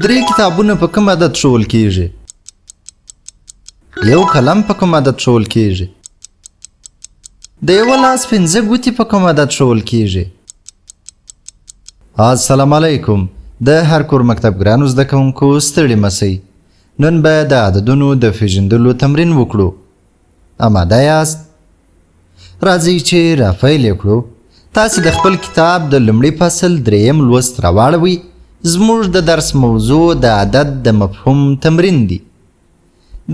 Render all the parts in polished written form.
درې کتابونه په کوم عدد ښوول کیږي؟ یو قلم په کوم عدد ښوول کیږي؟ د یوه لاس پنځه ګوتې په کوم عدد ښوول کیږي؟ السلام علیکم. د هر کور مکتب ګرانو زده کوونکو ستړي مسئ. نن به د عددونو د پیژندلو تمرین وکړو. آماده یاست؟ راځئ چې رافیل یې کړو. تاسې د خپل کتاب د لومړي فصل دریم لوست راواړوئ. زموږ د درس موضوع د عدد د مفهوم تمرین دی.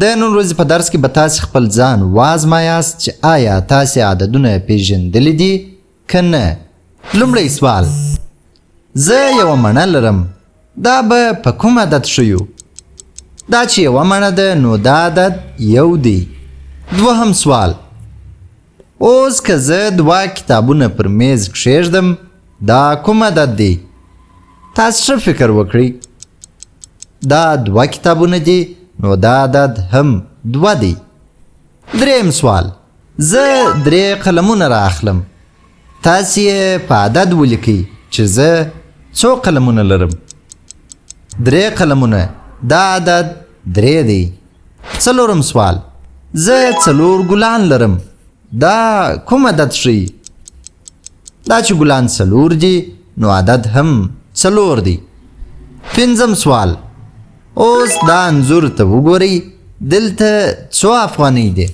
د نن ورځې په درس کې به تاسې خپل ځان وازمایاست چې آیا تاسې عددونه پیژندلی دي که نه. لومړی سوال: زه یوه مڼه لرم، دا به په کوم عدد ښیو؟ دا چې یوه مڼه ده نو دا عدد یو دی. دوهم سوال: اوس که زه دوه کتابونه پر میز کښېږدم دا کوم عدد دی؟ تاسې ښه فکر وکړئ. دا دوه کتابونه دي نو دا عدد هم دوه دی. دریم سوال: زه درې قلمونه را اخلم، تاسې یې په عدد ولیکئ چې زه څو قلمونه لرم. درې قلمونه، دا عدد درې دی. څلورم سوال: زه څلور ګلان لرم، دا کوم عدد ښیي؟ دا چې ګلان څلور دي نو عدد هم څلور دی. پنځم سوال: اوس دا انځور ته وګورئ، دلته څو افغانۍ دی؟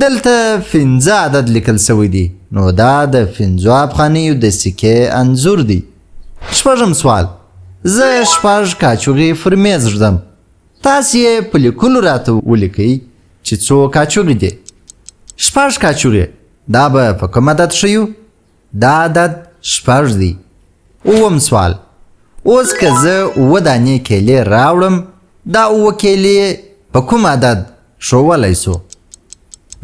دلته 15 عدد لیکل شوی دی نو دا د 15 افغانیو د سکې انځور دی. شپږم سوال: زه 6 کاچوغې پر میز ږدم، تاسې یې په لیکلو راته ولیکئ چې څو کاچوغې دي. 6 کاچوغې، دا به په کوم عدد ښیو؟ دا عدد 6 دی. اووم سوال: اوس که زه 7 دانې کیلې راوړم، دا 7 کیلې په کوم عدد ښوولی سو؟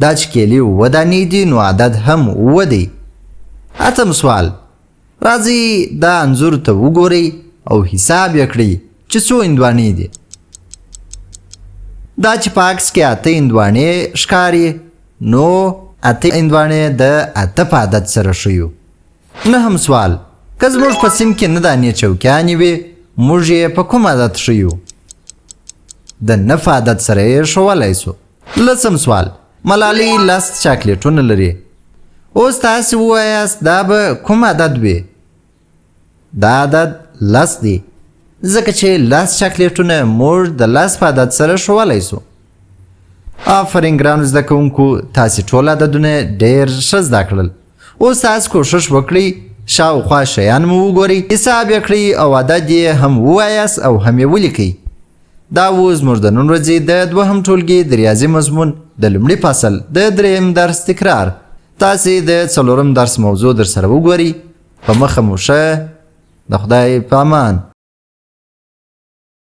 دا چې کیلې 7 دانې دي نو عدد هم 7 دی. اتم سوال: راځئ دا انځور ته وګورئ او حساب یې کړئ چې څو هندواڼې دي. دا چې په عکس کې 8 هندواڼې ښکاري نو 8 هندواڼې د 8 په عدد سره ښیو. نهم سوال: که زموږ په سیم کې 9 دانې چوکیانې وي، موږ یې په کوم عدد ښیو؟ د 9 په عدد سره یې ښوولی سو. لسم سوال: ملالۍ 10 چاکلیټونه لري، اوس تاسې ووایاست دا به کوم عدد وي؟ دا عدد 10 دی، ځکه چې 10 چاکلیټونه موږ د 10 په عدد سره ښوولی سو. آفرین ګرانو زده کوونکو، تاسې ټول عددونه ډېر ښه زده کړل. اوس تاسې کوښښ وکړئ شاوخوا شیان مو وګورئ، حساب یې کړئ او عدد یې هم ووایاست او هم یې ولیکئ. دا و زموږ د نن ورځې د دوهم ټولګي د ریاضي مضمون د لومړي فصل د دریم درس تکرار. تاسې د څلورم درس موضوع در سره وګورئ. په مخه مو ښه. د خدای په امان.